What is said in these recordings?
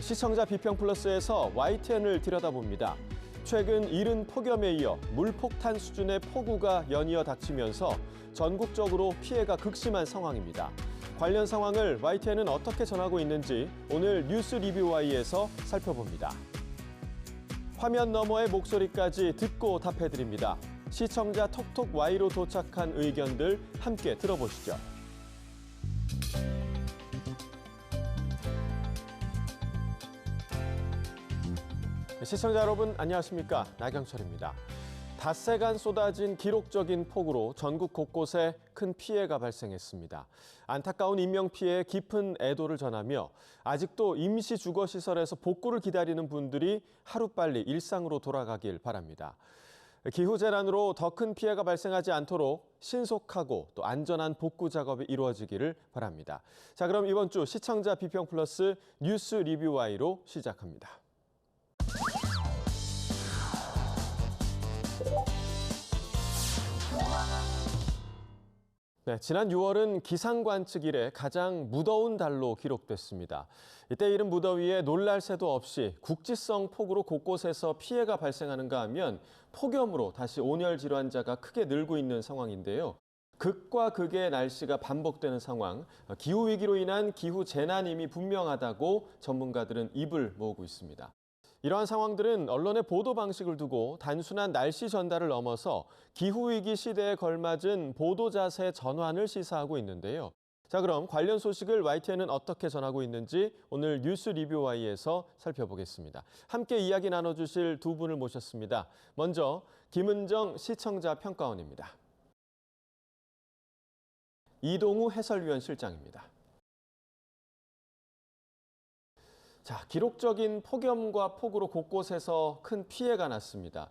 시청자 비평플러스에서 YTN을 들여다봅니다. 최근 이른 폭염에 이어 물폭탄 수준의 폭우가 연이어 닥치면서 전국적으로 피해가 극심한 상황입니다. 관련 상황을 YTN은 어떻게 전하고 있는지 오늘 뉴스 리뷰 Y에서 살펴봅니다. 화면 너머의 목소리까지 듣고 답해드립니다. 시청자 톡톡 Y로 도착한 의견들 함께 들어보시죠. 시청자 여러분 안녕하십니까? 나경철입니다. 닷새간 쏟아진 기록적인 폭우로 전국 곳곳에 큰 피해가 발생했습니다. 안타까운 인명피해에 깊은 애도를 전하며 아직도 임시주거시설에서 복구를 기다리는 분들이 하루빨리 일상으로 돌아가길 바랍니다. 기후재난으로 더 큰 피해가 발생하지 않도록 신속하고 또 안전한 복구 작업이 이루어지기를 바랍니다. 자, 그럼 이번 주 시청자 비평 플러스 뉴스 리뷰 Y로 시작합니다. 네, 지난 6월은 기상관측 이래 가장 무더운 달로 기록됐습니다. 이때 이른 무더위에 놀랄 새도 없이 국지성 폭우로 곳곳에서 피해가 발생하는가 하면 폭염으로 다시 온열 질환자가 크게 늘고 있는 상황인데요. 극과 극의 날씨가 반복되는 상황, 기후위기로 인한 기후 재난임이 분명하다고 전문가들은 입을 모으고 있습니다. 이러한 상황들은 언론의 보도 방식을 두고 단순한 날씨 전달을 넘어서 기후위기 시대에 걸맞은 보도 자세 전환을 시사하고 있는데요. 자, 그럼 관련 소식을 YTN은 어떻게 전하고 있는지 오늘 뉴스 리뷰 Y에서 살펴보겠습니다. 함께 이야기 나눠주실 두 분을 모셨습니다. 먼저 김은정 시청자 평가원입니다. 이동우 해설위원 실장입니다. 자, 기록적인 폭염과 폭우로 곳곳에서 큰 피해가 났습니다.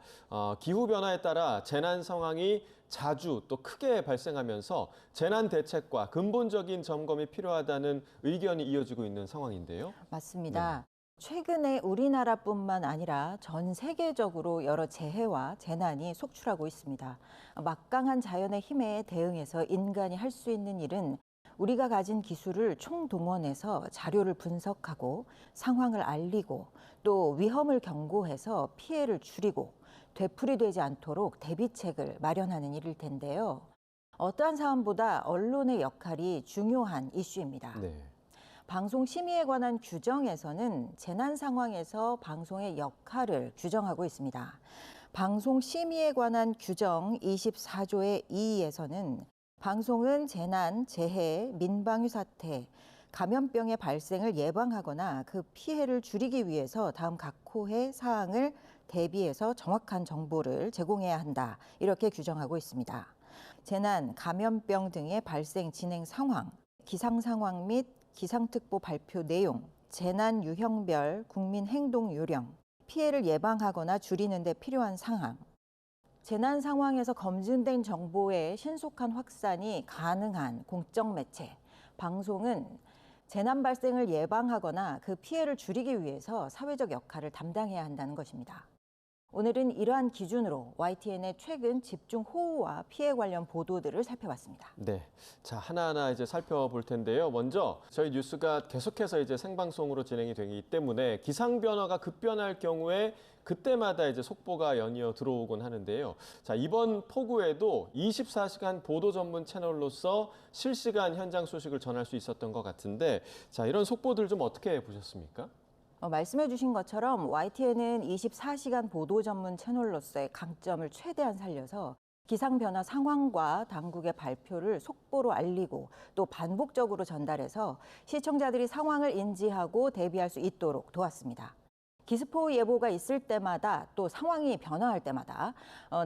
기후변화에 따라 재난 상황이 자주 또 크게 발생하면서 재난 대책과 근본적인 점검이 필요하다는 의견이 이어지고 있는 상황인데요. 맞습니다. 최근에 우리나라뿐만 아니라 전 세계적으로 여러 재해와 재난이 속출하고 있습니다. 막강한 자연의 힘에 대응해서 인간이 할 수 있는 일은 우리가 가진 기술을 총동원해서 자료를 분석하고 상황을 알리고 또 위험을 경고해서 피해를 줄이고 되풀이되지 않도록 대비책을 마련하는 일일 텐데요. 어떠한 사안보다 언론의 역할이 중요한 이슈입니다. 네. 방송 심의에 관한 규정에서는 재난 상황에서 방송의 역할을 규정하고 있습니다. 방송 심의에 관한 규정 24조의 2에서는 방송은 재난, 재해, 민방위 사태, 감염병의 발생을 예방하거나 그 피해를 줄이기 위해서 다음 각 호의 사항을 대비해서 정확한 정보를 제공해야 한다. 이렇게 규정하고 있습니다. 재난, 감염병 등의 발생 진행 상황, 기상 상황 및 기상특보 발표 내용, 재난 유형별 국민 행동 요령, 피해를 예방하거나 줄이는 데 필요한 상황, 재난 상황에서 검증된 정보의 신속한 확산이 가능한 공적 매체, 방송은 재난 발생을 예방하거나 그 피해를 줄이기 위해서 사회적 역할을 담당해야 한다는 것입니다. 오늘은 이러한 기준으로 YTN의 최근 집중 호우와 피해 관련 보도들을 살펴봤습니다. 네, 자 하나하나 이제 살펴볼 텐데요. 먼저 저희 뉴스가 계속해서 이제 생방송으로 진행이 되기 때문에 기상 변화가 급변할 경우에 그때마다 이제 속보가 연이어 들어오곤 하는데요. 자, 이번 폭우에도 24시간 보도 전문 채널로서 실시간 현장 소식을 전할 수 있었던 것 같은데, 자 이런 속보들 좀 어떻게 보셨습니까? 말씀해 주신 것처럼 YTN은 24시간 보도 전문 채널로서의 강점을 최대한 살려서 기상 변화 상황과 당국의 발표를 속보로 알리고 또 반복적으로 전달해서 시청자들이 상황을 인지하고 대비할 수 있도록 도왔습니다. 기습호우 예보가 있을 때마다 또 상황이 변화할 때마다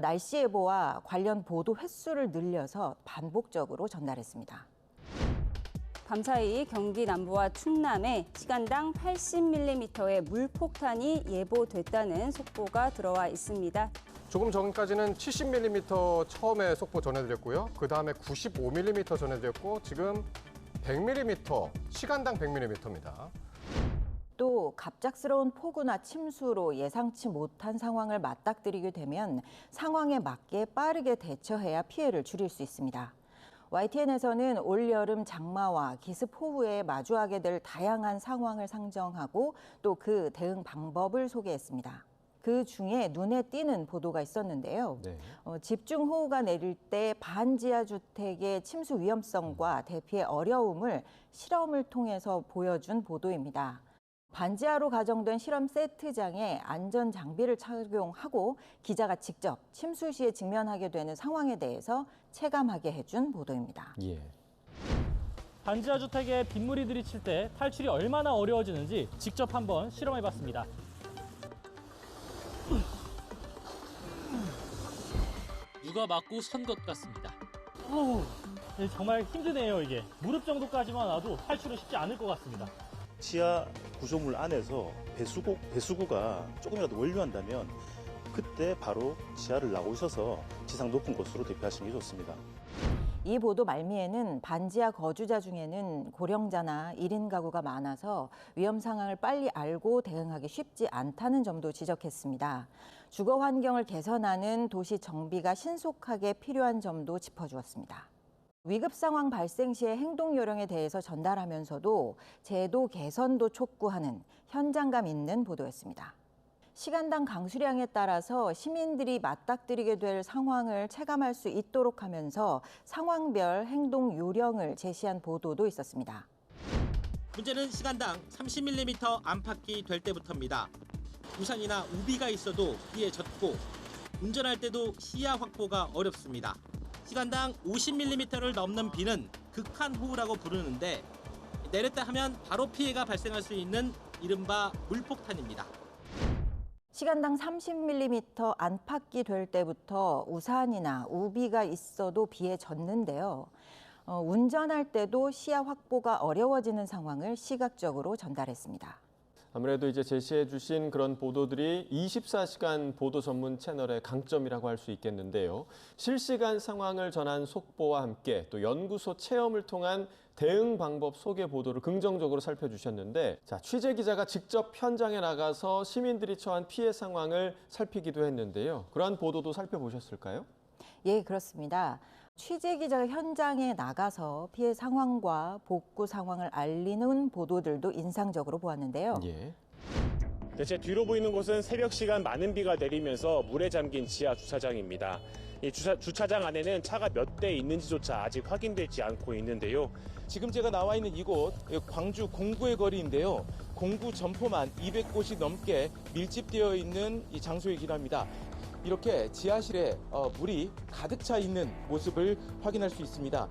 날씨 예보와 관련 보도 횟수를 늘려서 반복적으로 전달했습니다. 밤사이 경기 남부와 충남에 시간당 80mm의 물폭탄이 예보됐다는 속보가 들어와 있습니다. 조금 전까지는 70mm 처음에 속보 전해드렸고요. 그 다음에 95mm 전해드렸고 지금 100mm, 시간당 100mm입니다. 또 갑작스러운 폭우나 침수로 예상치 못한 상황을 맞닥뜨리게 되면 상황에 맞게 빠르게 대처해야 피해를 줄일 수 있습니다. YTN에서는 올여름 장마와 기습호우에 마주하게 될 다양한 상황을 상정하고 또 그 대응 방법을 소개했습니다. 그 중에 눈에 띄는 보도가 있었는데요. 네. 집중호우가 내릴 때 반지하 주택의 침수 위험성과 대피의 어려움을 실험을 통해서 보여준 보도입니다. 반지하로 가정된 실험 세트장에 안전 장비를 착용하고 기자가 직접 침수 시에 직면하게 되는 상황에 대해서 체감하게 해준 보도입니다. 예. 반지하 주택에 빗물이 들이칠 때 탈출이 얼마나 어려워지는지 직접 한번 실험해봤습니다. 누가 맞고 선 것 같습니다. 정말 힘드네요, 이게. 무릎 정도까지만 와도 탈출은 쉽지 않을 것 같습니다. 지하 구조물 안에서 배수구가 조금이라도 원류한다면 그때 바로 지하를 나오셔서 지상 높은 곳으로 대피하시는 게 좋습니다. 이 보도 말미에는 반지하 거주자 중에는 고령자나 1인 가구가 많아서 위험 상황을 빨리 알고 대응하기 쉽지 않다는 점도 지적했습니다. 주거 환경을 개선하는 도시 정비가 신속하게 필요한 점도 짚어주었습니다. 위급 상황 발생 시의 행동 요령에 대해서 전달하면서도 제도 개선도 촉구하는 현장감 있는 보도였습니다. 시간당 강수량에 따라서 시민들이 맞닥뜨리게 될 상황을 체감할 수 있도록 하면서 상황별 행동 요령을 제시한 보도도 있었습니다. 문제는 시간당 30mm 안팎이 될 때부터입니다. 우산이나 우비가 있어도 비에 젖고 운전할 때도 시야 확보가 어렵습니다. 시간당 50mm를 넘는 비는 극한호우라고 부르는데 내렸다 하면 바로 피해가 발생할 수 있는 이른바 물폭탄입니다. 시간당 30mm 안팎이 될 때부터 우산이나 우비가 있어도 비에 젖는데요. 운전할 때도 시야 확보가 어려워지는 상황을 시각적으로 전달했습니다. 아무래도 이제 제시해 주신 그런 보도들이 24시간 보도 전문 채널의 강점이라고 할 수 있겠는데요. 실시간 상황을 전한 속보와 함께 또 연구소 체험을 통한 대응 방법 소개 보도를 긍정적으로 살펴주셨는데, 자, 취재 기자가 직접 현장에 나가서 시민들이 처한 피해 상황을 살피기도 했는데요. 그러한 보도도 살펴보셨을까요? 예, 그렇습니다. 취재 기자가 현장에 나가서 피해 상황과 복구 상황을 알리는 보도들도 인상적으로 보았는데요. 예. 제 뒤로 보이는 곳은 새벽 시간 많은 비가 내리면서 물에 잠긴 지하 주차장입니다. 이 주차장 안에는 차가 몇 대 있는지조차 아직 확인되지 않고 있는데요. 지금 제가 나와 있는 이곳 광주 공구의 거리인데요. 공구 점포만 200곳이 넘게 밀집되어 있는 이 장소이긴 합니다. 이렇게 지하실에 물이 가득 차 있는 모습을 확인할 수 있습니다.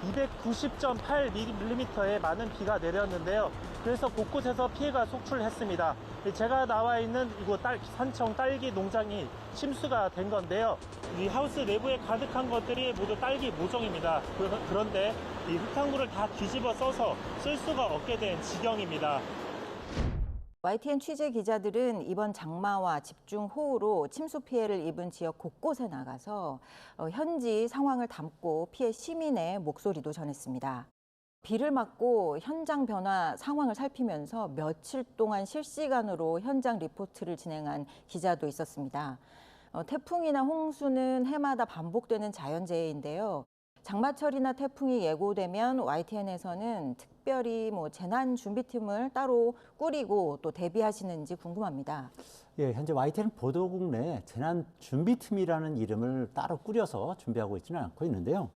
290.8mm의 많은 비가 내렸는데요. 그래서 곳곳에서 피해가 속출했습니다. 제가 나와 있는 이곳 산청 딸기 농장이 침수가 된 건데요. 이 하우스 내부에 가득한 것들이 모두 딸기 모종입니다. 그런데 이 흙탕물을 다 뒤집어 써서 쓸 수가 없게 된 지경입니다. YTN 취재 기자들은 이번 장마와 집중호우로 침수 피해를 입은 지역 곳곳에 나가서 현지 상황을 담고 피해 시민의 목소리도 전했습니다. 비를 맞고 현장 변화 상황을 살피면서 며칠 동안 실시간으로 현장 리포트를 진행한 기자도 있었습니다. 태풍이나 홍수는 해마다 반복되는 자연재해인데요. 장마철이나 태풍이 예고되면 YTN에서는 특별히 재난 준비팀을 따로 꾸리고 또 대비하시는지 궁금합니다. 예, 현재 YTN 보도국 내 재난 준비팀이라는 이름을 따로 꾸려서 준비하고 있지는 않고 있는데요.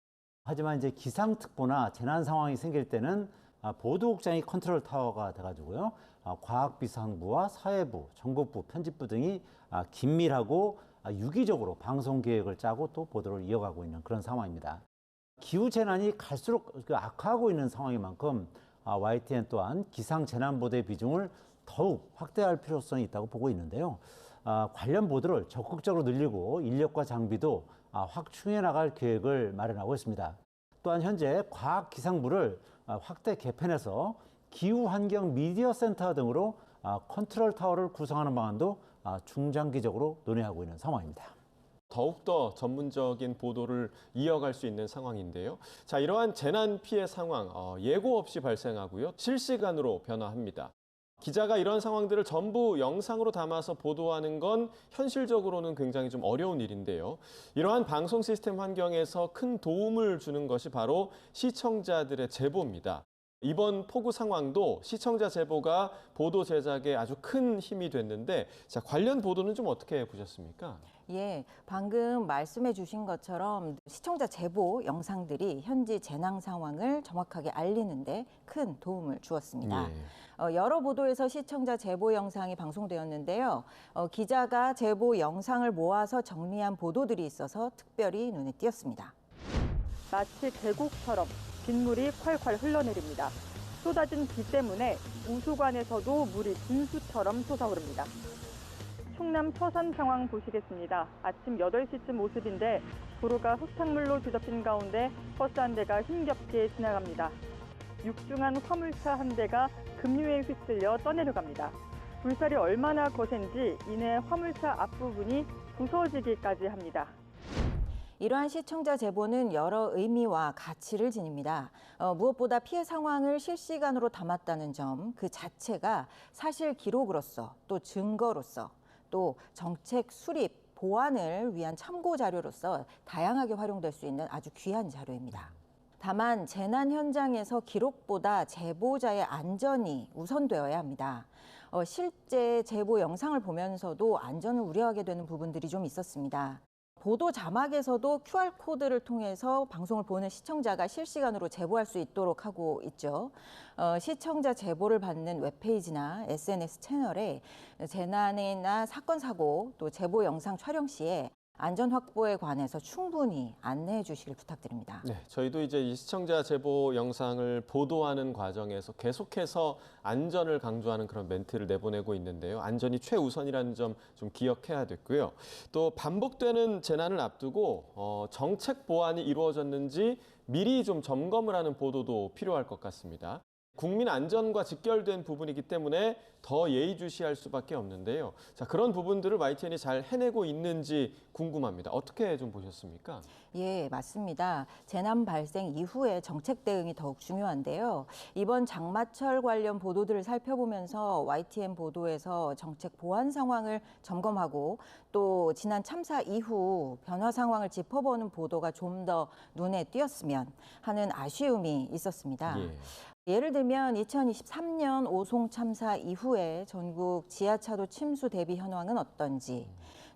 하지만 이제 기상특보나 재난 상황이 생길 때는 보도국장이 컨트롤 타워가 돼가지고요. 과학비상부와 사회부, 정보부, 편집부 등이 긴밀하고 유기적으로 방송 계획을 짜고 또 보도를 이어가고 있는 그런 상황입니다. 기후 재난이 갈수록 악화하고 있는 상황인 만큼 YTN 또한 기상 재난 보도의 비중을 더욱 확대할 필요성이 있다고 보고 있는데요. 관련 보도를 적극적으로 늘리고 인력과 장비도 확충해 나갈 계획을 마련하고 있습니다. 또한 현재 과학기상부를 확대 개편해서 기후환경 미디어 센터 등으로 컨트롤 타워를 구성하는 방안도 중장기적으로 논의하고 있는 상황입니다. 더욱더 전문적인 보도를 이어갈 수 있는 상황인데요. 자, 이러한 재난 피해 상황 예고 없이 발생하고요. 실시간으로 변화합니다. 기자가 이런 상황들을 전부 영상으로 담아서 보도하는 건 현실적으로는 굉장히 좀 어려운 일인데요. 이러한 방송 시스템 환경에서 큰 도움을 주는 것이 바로 시청자들의 제보입니다. 이번 폭우 상황도 시청자 제보가 보도 제작에 아주 큰 힘이 됐는데, 자, 관련 보도는 좀 어떻게 보셨습니까? 예, 방금 말씀해 주신 것처럼 시청자 제보 영상들이 현지 재난 상황을 정확하게 알리는데 큰 도움을 주었습니다. 여러 보도에서 시청자 제보 영상이 방송되었는데요. 기자가 제보 영상을 모아서 정리한 보도들이 있어서 특별히 눈에 띄었습니다. 마치 계곡처럼 빗물이 콸콸 흘러내립니다. 쏟아진 비 때문에 우수관에서도 물이 분수처럼 솟아오릅니다. 충남 서산 상황 보시겠습니다. 아침 8시쯤 모습인데 도로가 흙탕물로 뒤덮인 가운데 버스 한 대가 힘겹게 지나갑니다. 육중한 화물차 한 대가 급류에 휩쓸려 떠내려갑니다. 불살이 얼마나 거센지 이내 화물차 앞부분이 부서지기까지 합니다. 이러한 시청자 제보는 여러 의미와 가치를 지닙니다. 무엇보다 피해 상황을 실시간으로 담았다는 점, 그 자체가 사실 기록으로서 또 증거로서 또 정책 수립, 보완을 위한 참고 자료로서 다양하게 활용될 수 있는 아주 귀한 자료입니다. 다만 재난 현장에서 기록보다 제보자의 안전이 우선되어야 합니다. 실제 제보 영상을 보면서도 안전을 우려하게 되는 부분들이 좀 있었습니다. 보도 자막에서도 QR코드를 통해서 방송을 보는 시청자가 실시간으로 제보할 수 있도록 하고 있죠. 시청자 제보를 받는 웹페이지나 SNS 채널에 재난이나 사건, 사고, 또 제보 영상 촬영 시에 안전 확보에 관해서 충분히 안내해 주시길 부탁드립니다. 네, 저희도 이제 이 시청자 제보 영상을 보도하는 과정에서 계속해서 안전을 강조하는 그런 멘트를 내보내고 있는데요. 안전이 최우선이라는 점 좀 기억해야 됐고요. 또 반복되는 재난을 앞두고 정책 보완이 이루어졌는지 미리 좀 점검을 하는 보도도 필요할 것 같습니다. 국민 안전과 직결된 부분이기 때문에 더 예의주시할 수밖에 없는데요. 자, 그런 부분들을 YTN이 잘 해내고 있는지 궁금합니다. 어떻게 좀 보셨습니까? 예, 맞습니다. 재난 발생 이후에 정책 대응이 더욱 중요한데요. 이번 장마철 관련 보도들을 살펴보면서 YTN 보도에서 정책 보완 상황을 점검하고 또 지난 참사 이후 변화 상황을 짚어보는 보도가 좀 더 눈에 띄었으면 하는 아쉬움이 있었습니다. 예를 들면 2023년 오송 참사 이후에 전국 지하차도 침수 대비 현황은 어떤지,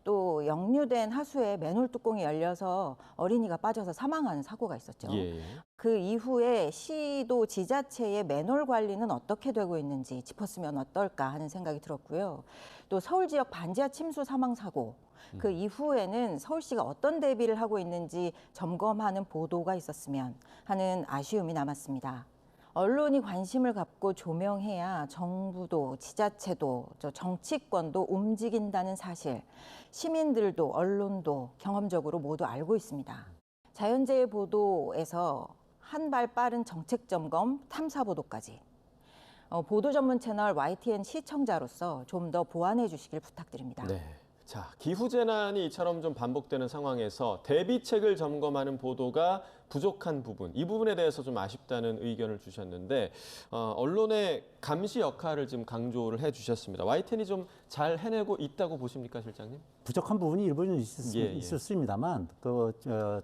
또 역류된 하수에 맨홀 뚜껑이 열려서 어린이가 빠져서 사망한 사고가 있었죠. 그 이후에 시도 지자체의 맨홀 관리는 어떻게 되고 있는지 짚었으면 어떨까 하는 생각이 들었고요. 또 서울 지역 반지하 침수 사망 사고, 그 이후에는 서울시가 어떤 대비를 하고 있는지 점검하는 보도가 있었으면 하는 아쉬움이 남았습니다. 언론이 관심을 갖고 조명해야 정부도 지자체도 정치권도 움직인다는 사실, 시민들도 언론도 경험적으로 모두 알고 있습니다. 자연재해 보도에서 한 발 빠른 정책 점검, 탐사 보도까지 보도 전문 채널 YTN 시청자로서 좀 더 보완해 주시길 부탁드립니다. 네. 자, 기후재난이 이처럼 좀 반복되는 상황에서 대비책을 점검하는 보도가 부족한 부분, 이 부분에 대해서 좀 아쉽다는 의견을 주셨는데 언론의 감시 역할을 지금 강조를 해주셨습니다. YTN이 좀 잘 해내고 있다고 보십니까, 실장님? 부족한 부분이 일부는 있었습니다만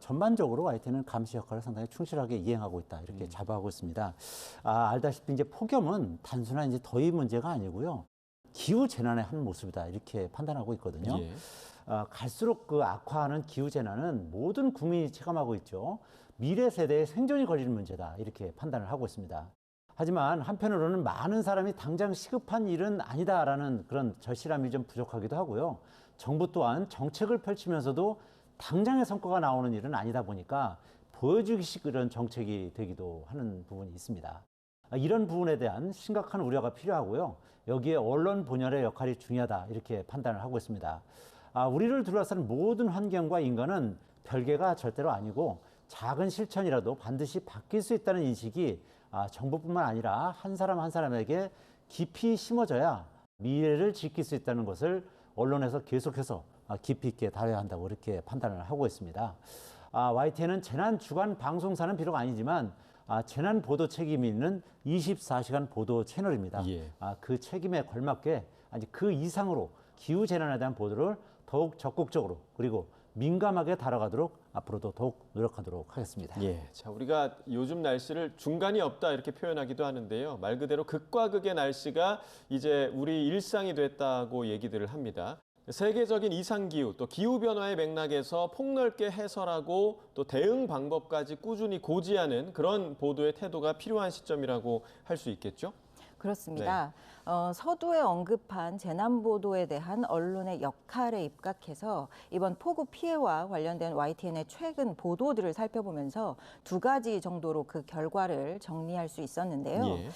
전반적으로 YTN은 감시 역할을 상당히 충실하게 이행하고 있다, 이렇게 자부하고 있습니다. 알다시피 이제 폭염은 단순한 이제 더위 문제가 아니고요. 기후 재난의 한 모습이다, 이렇게 판단하고 있거든요. 갈수록 그 악화하는 기후 재난은 모든 국민이 체감하고 있죠. 미래 세대의 생존이 걸리는 문제다, 이렇게 판단을 하고 있습니다. 하지만 한편으로는 많은 사람이 당장 시급한 일은 아니다라는 그런 절실함이 좀 부족하기도 하고요. 정부 또한 정책을 펼치면서도 당장의 성과가 나오는 일은 아니다 보니까 보여주기식 그런 정책이 되기도 하는 부분이 있습니다. 이런 부분에 대한 심각한 우려가 필요하고요. 여기에 언론 본연의 역할이 중요하다, 이렇게 판단을 하고 있습니다. 우리를 둘러싼 모든 환경과 인간은 별개가 절대로 아니고 작은 실천이라도 반드시 바뀔 수 있다는 인식이 정부뿐만 아니라 한 사람 한 사람에게 깊이 심어져야 미래를 지킬 수 있다는 것을 언론에서 계속해서 깊이 있게 다뤄야 한다고 이렇게 판단을 하고 있습니다. YTN은 재난 주간 방송사는 비록 아니지만 재난 보도 책임이 있는 24시간 보도 채널입니다. 예. 그 책임에 걸맞게 아니 그 이상으로 기후 재난에 대한 보도를 더욱 적극적으로 그리고 민감하게 다뤄가도록 앞으로도 더욱 노력하도록 하겠습니다. 예, 자 우리가 요즘 날씨를 중간이 없다 이렇게 표현하기도 하는데요. 말 그대로 극과 극의 날씨가 이제 우리 일상이 됐다고 얘기들을 합니다. 세계적인 이상기후 또 기후변화의 맥락에서 폭넓게 해설하고 또 대응 방법까지 꾸준히 고지하는 그런 보도의 태도가 필요한 시점이라고 할 수 있겠죠? 그렇습니다. 서두에 언급한 재난 보도에 대한 언론의 역할에 입각해서 이번 폭우 피해와 관련된 YTN의 최근 보도들을 살펴보면서 두 가지 정도로 그 결과를 정리할 수 있었는데요. 예.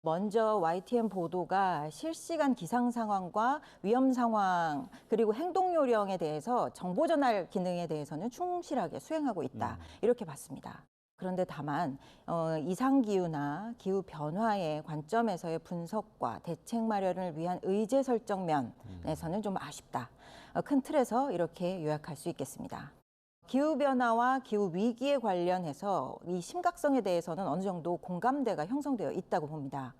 먼저 YTN 보도가 실시간 기상 상황과 위험 상황 그리고 행동 요령에 대해서 정보 전달 기능에 대해서는 충실하게 수행하고 있다. 이렇게 봤습니다. 그런데 다만 이상기후나 기후 변화의 관점에서의 분석과 대책 마련을 위한 의제 설정 면에서는 좀 아쉽다. 큰 틀에서 이렇게 요약할 수 있겠습니다. 기후변화와 기후위기에 관련해서 이 심각성에 대해서는 어느 정도 공감대가 형성되어 있다고 봅니다.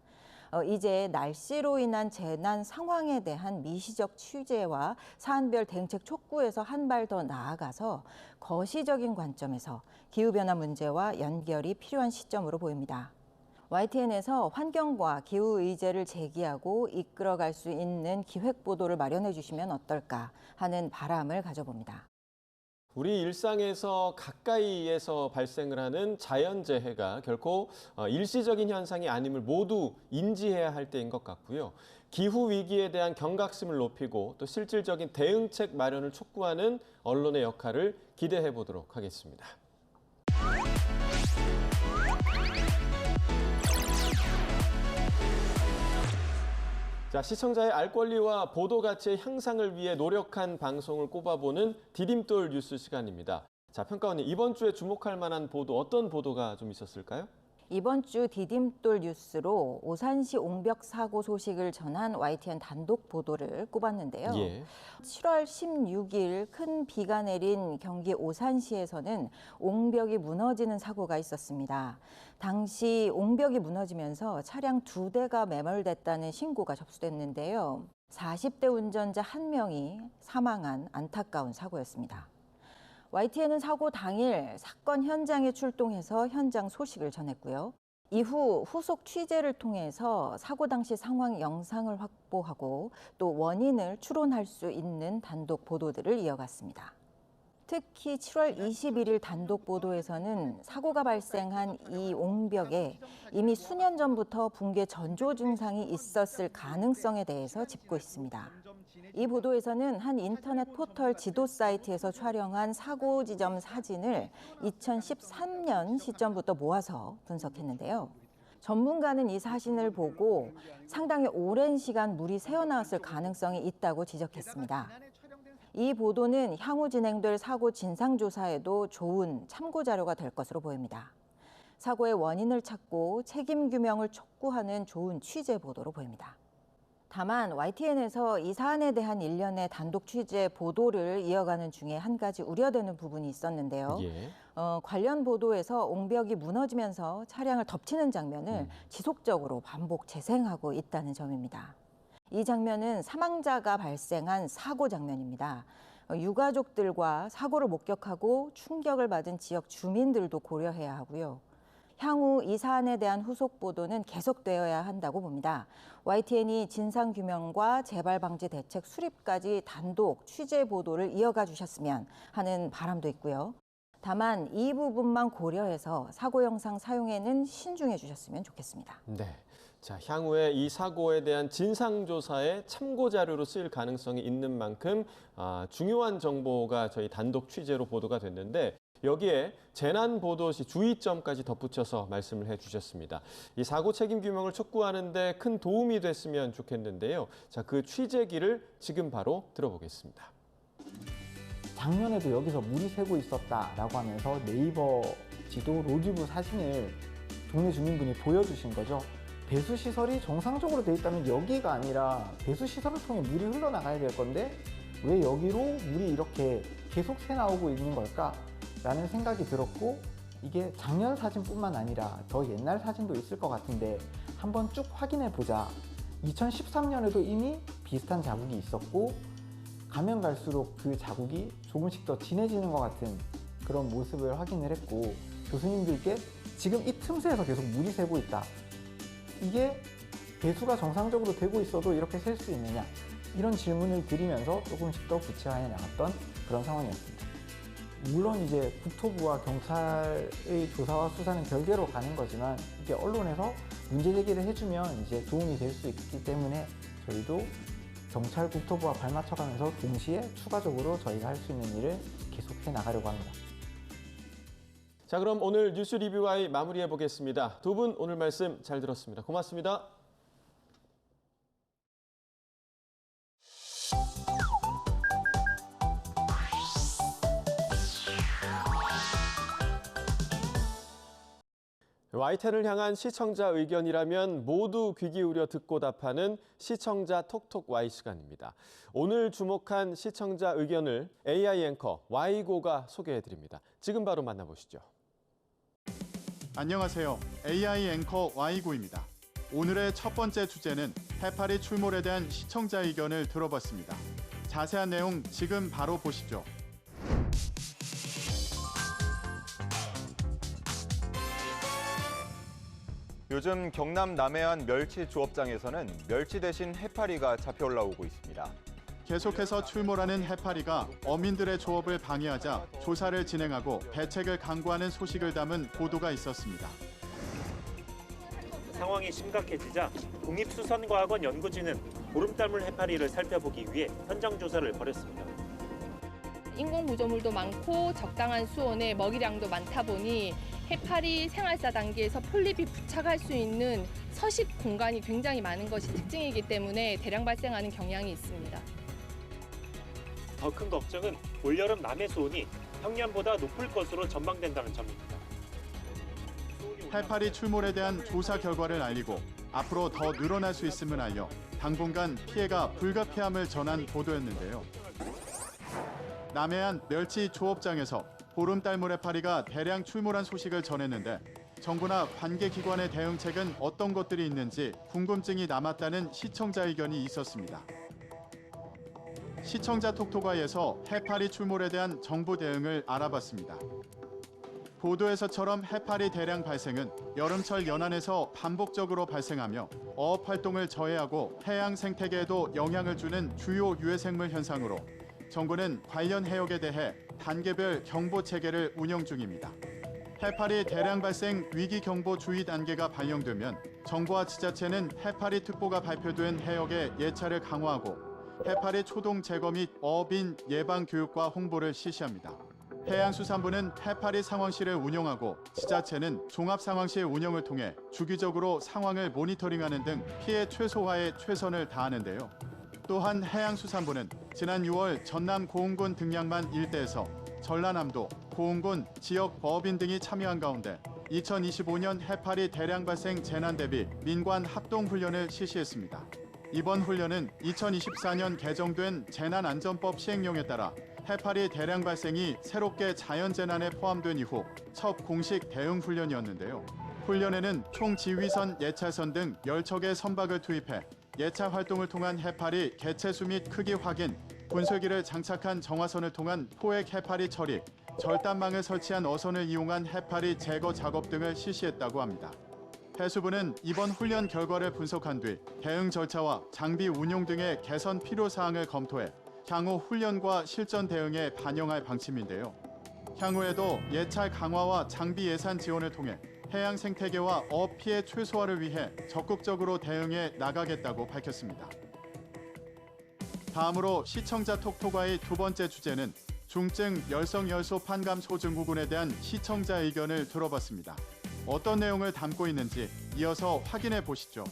이제 날씨로 인한 재난 상황에 대한 미시적 취재와 사안별 대응책 촉구에서 한 발 더 나아가서 거시적인 관점에서 기후변화 문제와 연결이 필요한 시점으로 보입니다. YTN에서 환경과 기후 의제를 제기하고 이끌어갈 수 있는 기획 보도를 마련해 주시면 어떨까 하는 바람을 가져봅니다. 우리 일상에서 가까이에서 발생을 하는 자연재해가 결코 일시적인 현상이 아님을 모두 인지해야 할 때인 것 같고요. 기후위기에 대한 경각심을 높이고 또 실질적인 대응책 마련을 촉구하는 언론의 역할을 기대해 보도록 하겠습니다. 자, 시청자의 알 권리와 보도 가치의 향상을 위해 노력한 방송을 꼽아보는 디딤돌 뉴스 시간입니다. 자, 평가원님, 이번 주에 주목할 만한 보도, 어떤 보도가 좀 있었을까요? 이번 주 디딤돌 뉴스로 오산시 옹벽 사고 소식을 전한 YTN 단독 보도를 꼽았는데요. 예. 7월 16일 큰 비가 내린 경기 오산시에서는 옹벽이 무너지는 사고가 있었습니다. 당시 옹벽이 무너지면서 차량 2대가 매몰됐다는 신고가 접수됐는데요. 40대 운전자 1명이 사망한 안타까운 사고였습니다. YTN은 사고 당일 사건 현장에 출동해서 현장 소식을 전했고요. 이후 후속 취재를 통해서 사고 당시 상황 영상을 확보하고 또 원인을 추론할 수 있는 단독 보도들을 이어갔습니다. 특히 7월 21일 단독 보도에서는 사고가 발생한 이 옹벽에 이미 수년 전부터 붕괴 전조 증상이 있었을 가능성에 대해서 짚고 있습니다. 이 보도에서는 한 인터넷 포털 지도 사이트에서 촬영한 사고 지점 사진을 2013년 시점부터 모아서 분석했는데요. 전문가는 이 사진을 보고 상당히 오랜 시간 물이 새어나왔을 가능성이 있다고 지적했습니다. 이 보도는 향후 진행될 사고 진상조사에도 좋은 참고 자료가 될 것으로 보입니다. 사고의 원인을 찾고 책임 규명을 촉구하는 좋은 취재 보도로 보입니다. 다만 YTN에서 이 사안에 대한 일련의 단독 취재 보도를 이어가는 중에 한 가지 우려되는 부분이 있었는데요. 예. 관련 보도에서 옹벽이 무너지면서 차량을 덮치는 장면을 지속적으로 반복 재생하고 있다는 점입니다. 이 장면은 사망자가 발생한 사고 장면입니다. 유가족들과 사고를 목격하고 충격을 받은 지역 주민들도 고려해야 하고요. 향후 이 사안에 대한 후속 보도는 계속되어야 한다고 봅니다. YTN이 진상규명과 재발방지 대책 수립까지 단독 취재 보도를 이어가 주셨으면 하는 바람도 있고요. 다만 이 부분만 고려해서 사고 영상 사용에는 신중해 주셨으면 좋겠습니다. 네. 자, 향후에 이 사고에 대한 진상조사의 참고 자료로 쓰일 가능성이 있는 만큼 중요한 정보가 저희 단독 취재로 보도가 됐는데 여기에 재난 보도 시 주의점까지 덧붙여서 말씀을 해주셨습니다. 이 사고 책임 규명을 촉구하는 데 큰 도움이 됐으면 좋겠는데요. 자, 그 취재기를 지금 바로 들어보겠습니다. 작년에도 여기서 물이 새고 있었다라고 하면서 네이버 지도 로드뷰 사진을 동네 주민분이 보여주신 거죠. 배수시설이 정상적으로 돼 있다면 여기가 아니라 배수시설을 통해 물이 흘러나가야 될 건데 왜 여기로 물이 이렇게 계속 새나오고 있는 걸까? 라는 생각이 들었고 이게 작년 사진뿐만 아니라 더 옛날 사진도 있을 것 같은데 한번 쭉 확인해 보자. 2013년에도 이미 비슷한 자국이 있었고 가면 갈수록 그 자국이 조금씩 더 진해지는 것 같은 그런 모습을 확인을 했고 교수님들께 지금 이 틈새에서 계속 물이 새고 있다. 이게 배수가 정상적으로 되고 있어도 이렇게 셀 수 있느냐? 이런 질문을 드리면서 조금씩 더 구체화해 나갔던 그런 상황이었습니다. 물론 이제 국토부와 경찰의 조사와 수사는 별개로 가는 거지만 이게 언론에서 문제 제기를 해주면 이제 도움이 될 수 있기 때문에 저희도 경찰, 국토부와 발맞춰가면서 동시에 추가적으로 저희가 할 수 있는 일을 계속해 나가려고 합니다. 자, 그럼 오늘 뉴스 리뷰와의 마무리해 보겠습니다. 두 분 오늘 말씀 잘 들었습니다. 고맙습니다. YTN을 향한 시청자 의견이라면 모두 귀 기울여 듣고 답하는 시청자 톡톡 Y 시간입니다. 오늘 주목한 시청자 의견을 AI 앵커 Y고가 소개해드립니다. 지금 바로 만나보시죠. 안녕하세요. AI 앵커 Y고입니다. 오늘의 첫 번째 주제는 해파리 출몰에 대한 시청자 의견을 들어봤습니다. 자세한 내용 지금 바로 보시죠. 요즘 경남 남해안 멸치 조업장에서는 멸치 대신 해파리가 잡혀 올라오고 있습니다. 계속해서 출몰하는 해파리가 어민들의 조업을 방해하자 조사를 진행하고 대책을 강구하는 소식을 담은 보도가 있었습니다. 상황이 심각해지자 국립수산과학원 연구진은 보름달물 해파리를 살펴보기 위해 현장 조사를 벌였습니다. 인공 구조물도 많고 적당한 수온에 먹이량도 많다 보니 해파리 생활사 단계에서 폴립이 부착할 수 있는 서식 공간이 굉장히 많은 것이 특징이기 때문에 대량 발생하는 경향이 있습니다. 더 큰 걱정은 올여름 남해 수온이 평년보다 높을 것으로 전망된다는 점입니다. 해파리 출몰에 대한 조사 결과를 알리고 앞으로 더 늘어날 수 있음을 알려 당분간 피해가 불가피함을 전한 보도였는데요. 남해안 멸치 조업장에서 보름달물 해파리가 대량 출몰한 소식을 전했는데 정부나 관계기관의 대응책은 어떤 것들이 있는지 궁금증이 남았다는 시청자 의견이 있었습니다. 시청자 톡톡아이에서 해파리 출몰에 대한 정부 대응을 알아봤습니다. 보도에서처럼 해파리 대량 발생은 여름철 연안에서 반복적으로 발생하며 어업 활동을 저해하고 해양 생태계에도 영향을 주는 주요 유해생물 현상으로 정부는 관련 해역에 대해 단계별 경보 체계를 운영 중입니다. 해파리 대량 발생 위기 경보 주의 단계가 발령되면 정부와 지자체는 해파리 특보가 발표된 해역에 예찰을 강화하고 해파리 초동 제거 및 어업인 예방 교육과 홍보를 실시합니다. 해양수산부는 해파리 상황실을 운영하고 지자체는 종합상황실 운영을 통해 주기적으로 상황을 모니터링하는 등 피해 최소화에 최선을 다하는데요. 또한 해양수산부는 지난 6월 전남 고흥군 등량만 일대에서 전라남도, 고흥군 지역 법인 등이 참여한 가운데 2025년 해파리 대량 발생 재난 대비 민관 합동훈련을 실시했습니다. 이번 훈련은 2024년 개정된 재난안전법 시행령에 따라 해파리 대량 발생이 새롭게 자연재난에 포함된 이후 첫 공식 대응 훈련이었는데요. 훈련에는 총지휘선, 예찰선 등 10척의 선박을 투입해 예찰 활동을 통한 해파리 개체수 및 크기 확인, 분쇄기를 장착한 정화선을 통한 포획 해파리 처리, 절단망을 설치한 어선을 이용한 해파리 제거 작업 등을 실시했다고 합니다. 해수부는 이번 훈련 결과를 분석한 뒤 대응 절차와 장비 운용 등의 개선 필요사항을 검토해 향후 훈련과 실전 대응에 반영할 방침인데요. 향후에도 예찰 강화와 장비 예산 지원을 통해 해양 생태계와 어업 피해 최소화를 위해 적극적으로 대응해 나가겠다고 밝혔습니다. 다음으로 시청자 톡톡아의 두 번째 주제는 중증 열성열소 판감 소증후군에 대한 시청자 의견을 들어봤습니다. 어떤 내용을 담고 있는지 이어서 확인해 보시죠.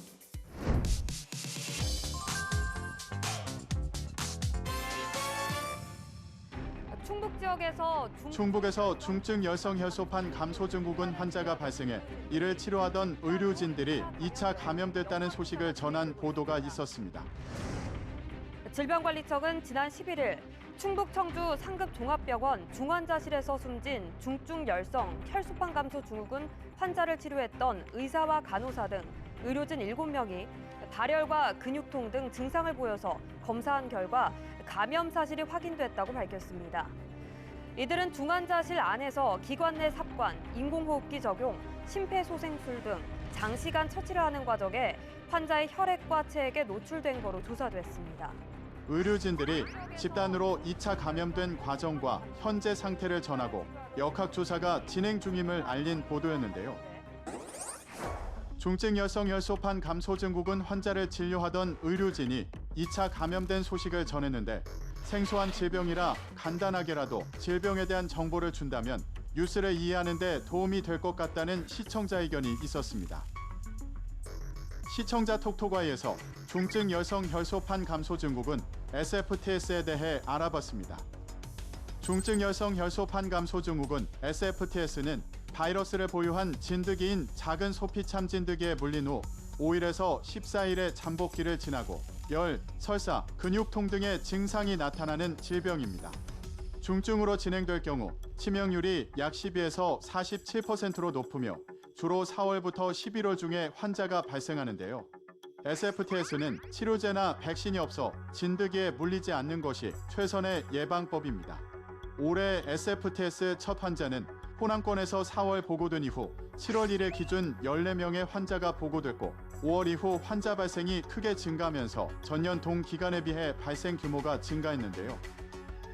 충북에서 중증 열성혈소판 감소증후군 환자가 발생해 이를 치료하던 의료진들이 2차 감염됐다는 소식을 전한 보도가 있었습니다. 질병관리청은 지난 11일 충북 청주 상급종합병원 중환자실에서 숨진 중증열성 혈소판 감소 증후군 환자를 치료했던 의사와 간호사 등 의료진 7명이 발열과 근육통 등 증상을 보여서 검사한 결과 감염 사실이 확인됐다고 밝혔습니다. 이들은 중환자실 안에서 기관 내 삽관, 인공호흡기 적용, 심폐소생술 등 장시간 처치를 하는 과정에 환자의 혈액과 체액에 노출된 거로 조사됐습니다. 의료진들이 집단으로 2차 감염된 과정과 현재 상태를 전하고 역학조사가 진행 중임을 알린 보도였는데요. 중증 여성 혈소판 감소 증후군 환자를 진료하던 의료진이 2차 감염된 소식을 전했는데 생소한 질병이라 간단하게라도 질병에 대한 정보를 준다면 뉴스를 이해하는 데 도움이 될 것 같다는 시청자 의견이 있었습니다. 시청자 톡톡아이에서 중증 여성 혈소판 감소 증후군 SFTS에 대해 알아봤습니다. 중증 여성 혈소판 감소 증후군 SFTS는 바이러스를 보유한 진드기인 작은 소피참 진드기에 물린 후 5일에서 14일의 잠복기를 지나고 열, 설사, 근육통 등의 증상이 나타나는 질병입니다. 중증으로 진행될 경우 치명률이 약 12에서 47%로 높으며 주로 4월부터 11월 중에 환자가 발생하는데요. SFTS는 치료제나 백신이 없어 진드기에 물리지 않는 것이 최선의 예방법입니다. 올해 SFTS 첫 환자는 호남권에서 4월 보고된 이후 7월 1일 기준 14명의 환자가 보고됐고 5월 이후 환자 발생이 크게 증가하면서 전년 동기간에 비해 발생 규모가 증가했는데요.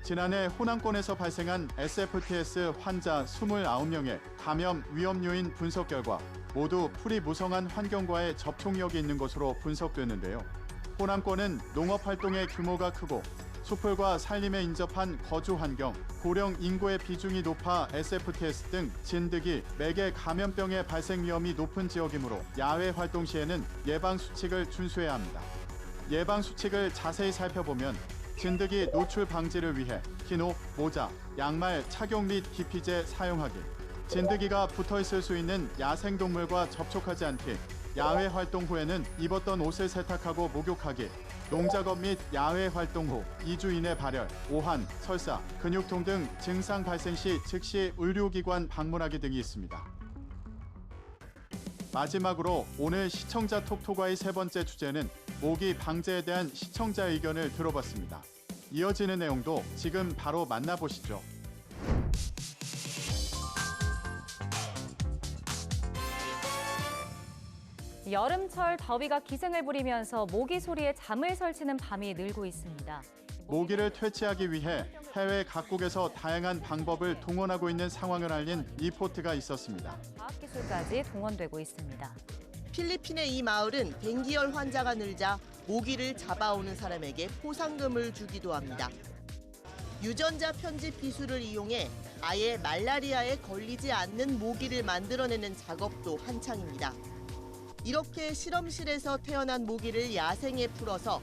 지난해 호남권에서 발생한 SFTS 환자 29명의 감염 위험 요인 분석 결과 모두 풀이 무성한 환경과의 접촉력이 있는 것으로 분석됐는데요. 호남권은 농업 활동의 규모가 크고 수풀과 산림에 인접한 거주 환경, 고령 인구의 비중이 높아 SFTS 등 진드기, 매개 감염병의 발생 위험이 높은 지역이므로 야외 활동 시에는 예방 수칙을 준수해야 합니다. 예방 수칙을 자세히 살펴보면 진드기 노출 방지를 위해 키높, 모자, 양말 착용 및 기피제 사용하기, 진드기가 붙어있을 수 있는 야생동물과 접촉하지 않기, 야외 활동 후에는 입었던 옷을 세탁하고 목욕하기, 농작업 및 야외 활동 후 2주 이내 발열, 오한, 설사, 근육통 등 증상 발생 시 즉시 의료기관 방문하기 등이 있습니다. 마지막으로 오늘 시청자 톡톡아의 세 번째 주제는 모기 방제에 대한 시청자 의견을 들어봤습니다. 이어지는 내용도 지금 바로 만나보시죠. 여름철 더위가 기승을 부리면서 모기 소리에 잠을 설치는 밤이 늘고 있습니다. 모기를 퇴치하기 위해 해외 각국에서 다양한 방법을 동원하고 있는 상황을 알린 리포트가 있었습니다. 과학기술까지 동원되고 있습니다. 필리핀의 이 마을은 댕기열 환자가 늘자 모기를 잡아오는 사람에게 포상금을 주기도 합니다. 유전자 편집 기술을 이용해 아예 말라리아에 걸리지 않는 모기를 만들어내는 작업도 한창입니다. 이렇게 실험실에서 태어난 모기를 야생에 풀어서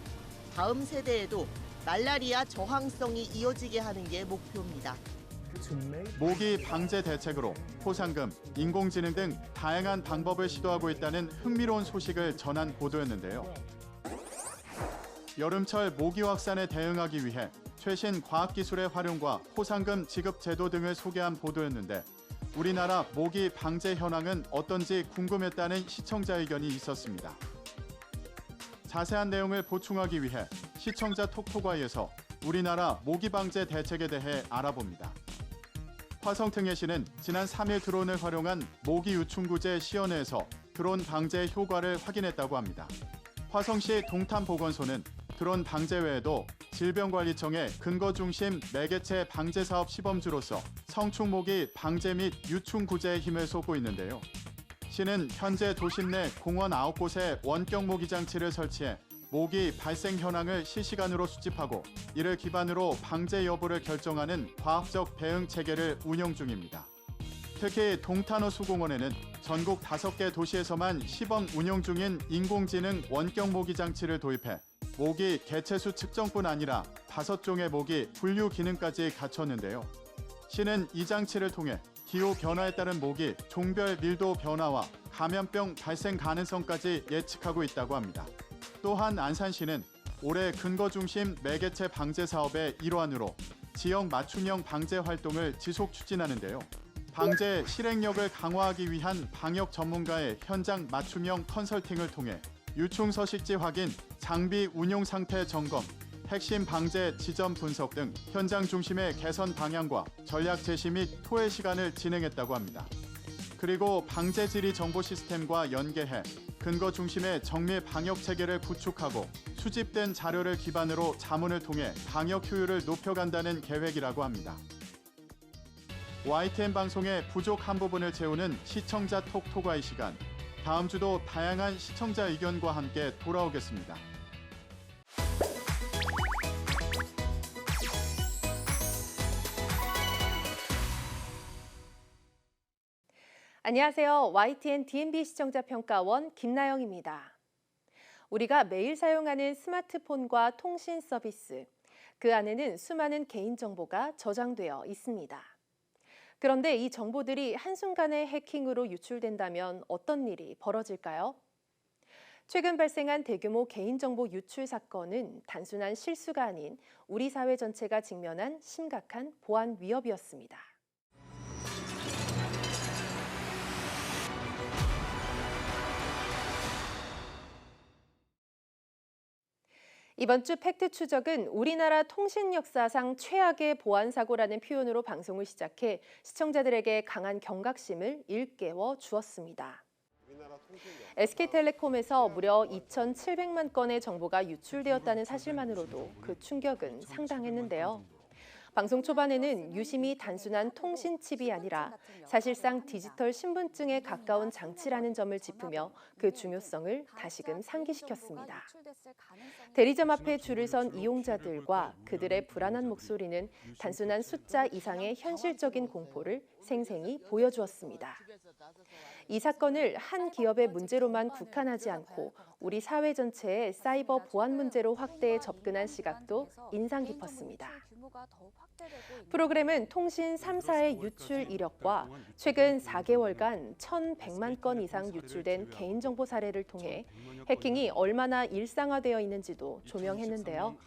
다음 세대에도 말라리아 저항성이 이어지게 하는 게 목표입니다. 모기 방제 대책으로 포상금, 인공지능 등 다양한 방법을 시도하고 있다는 흥미로운 소식을 전한 보도였는데요. 여름철 모기 확산에 대응하기 위해 최신 과학기술의 활용과 포상금 지급 제도 등을 소개한 보도였는데 우리나라 모기 방제 현황은 어떤지 궁금했다는 시청자 의견이 있었습니다. 자세한 내용을 보충하기 위해 시청자 톡톡아이에서 우리나라 모기 방제 대책에 대해 알아봅니다. 화성특례시는 지난 3일 드론을 활용한 모기 유충구제 시연회에서 드론 방제 효과를 확인했다고 합니다. 화성시 동탄보건소는 드론 방제 외에도 질병관리청의 근거중심 매개체 방제 사업 시범주로서 성충모기 방제 및 유충구제에 힘을 쏟고 있는데요. 시는 현재 도심 내 공원 9곳에 원격 모기 장치를 설치해 모기 발생 현황을 실시간으로 수집하고 이를 기반으로 방제 여부를 결정하는 과학적 대응 체계를 운영 중입니다. 특히 동탄호수공원에는 전국 5개 도시에서만 시범 운영 중인 인공지능 원격 모기 장치를 도입해 모기 개체수 측정뿐 아니라 5종의 모기 분류 기능까지 갖췄는데요. 시는 이 장치를 통해 기후 변화에 따른 모기 종별 밀도 변화와 감염병 발생 가능성까지 예측하고 있다고 합니다. 또한 안산시는 올해 근거 중심 매개체 방제 사업의 일환으로 지역 맞춤형 방제 활동을 지속 추진하는데요. 방제 실행력을 강화하기 위한 방역 전문가의 현장 맞춤형 컨설팅을 통해 유충 서식지 확인, 장비 운용 상태 점검, 핵심 방제 지점 분석 등 현장 중심의 개선 방향과 전략 제시 및 토의 시간을 진행했다고 합니다. 그리고 방제 질의 정보 시스템과 연계해 근거 중심의 정밀 방역 체계를 구축하고 수집된 자료를 기반으로 자문을 통해 방역 효율을 높여간다는 계획이라고 합니다. YTN 방송의 부족한 부분을 채우는 시청자 톡 토과의 시간. 다음 주도 다양한 시청자 의견과 함께 돌아오겠습니다. 안녕하세요. YTN DMB 시청자 평가원 김나영입니다. 우리가 매일 사용하는 스마트폰과 통신 서비스, 그 안에는 수많은 개인정보가 저장되어 있습니다. 그런데 이 정보들이 한순간에 해킹으로 유출된다면 어떤 일이 벌어질까요? 최근 발생한 대규모 개인정보 유출 사건은 단순한 실수가 아닌 우리 사회 전체가 직면한 심각한 보안 위협이었습니다. 이번 주 팩트 추적은 우리나라 통신 역사상 최악의 보안 사고라는 표현으로 방송을 시작해 시청자들에게 강한 경각심을 일깨워 주었습니다. SK텔레콤에서 무려 2,700만 건의 정보가 유출되었다는 사실만으로도 그 충격은 상당했는데요. 방송 초반에는 유심히 단순한 통신 칩이 아니라 사실상 디지털 신분증에 가까운 장치라는 점을 짚으며 그 중요성을 다시금 상기시켰습니다. 대리점 앞에 줄을 선 이용자들과 그들의 불안한 목소리는 단순한 숫자 이상의 현실적인 공포를 생생히 보여주었습니다. 이 사건을 한 기업의 문제로만 국한하지 않고 우리 사회 전체의 사이버 보안 문제로 확대해 접근한 시각도 인상 깊었습니다. 프로그램은 통신 3사의 유출 이력과 최근 4개월간 1,100만 건 이상 유출된 개인정보 사례를 통해 해킹이 얼마나 일상화되어 있는지도 조명했는데요.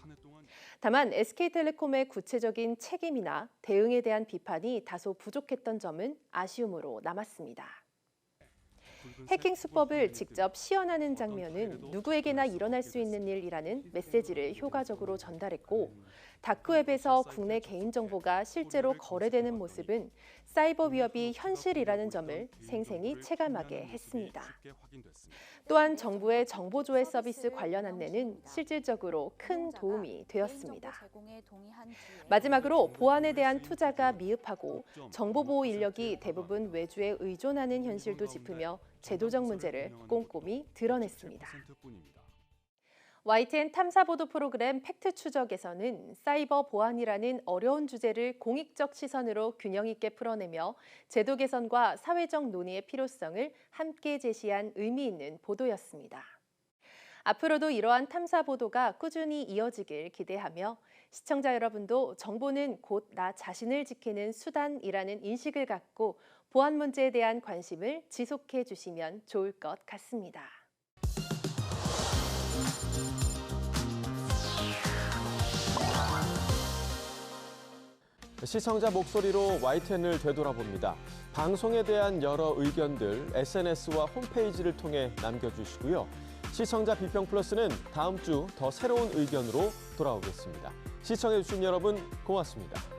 다만 SK텔레콤의 구체적인 책임이나 대응에 대한 비판이 다소 부족했던 점은 아쉬움으로 남았습니다. 해킹 수법을 직접 시연하는 장면은 누구에게나 일어날 수 있는 일이라는 메시지를 효과적으로 전달했고, 다크웹에서 국내 개인정보가 실제로 거래되는 모습은 사이버 위협이 현실이라는 점을 생생히 체감하게 했습니다. 또한 정부의 정보조회 서비스 관련 안내는 실질적으로 큰 도움이 되었습니다. 마지막으로 보안에 대한 투자가 미흡하고 정보보호 인력이 대부분 외주에 의존하는 현실도 짚으며 제도적 문제를 꼼꼼히 드러냈습니다. YTN 탐사보도 프로그램 팩트 추적에서는 사이버 보안이라는 어려운 주제를 공익적 시선으로 균형 있게 풀어내며 제도 개선과 사회적 논의의 필요성을 함께 제시한 의미 있는 보도였습니다. 앞으로도 이러한 탐사보도가 꾸준히 이어지길 기대하며 시청자 여러분도 정보는 곧 나 자신을 지키는 수단이라는 인식을 갖고 보안 문제에 대한 관심을 지속해 주시면 좋을 것 같습니다. 시청자 목소리로 YTN을 되돌아봅니다. 방송에 대한 여러 의견들 SNS와 홈페이지를 통해 남겨주시고요. 시청자 비평 플러스는 다음 주 더 새로운 의견으로 돌아오겠습니다. 시청해주신 여러분 고맙습니다.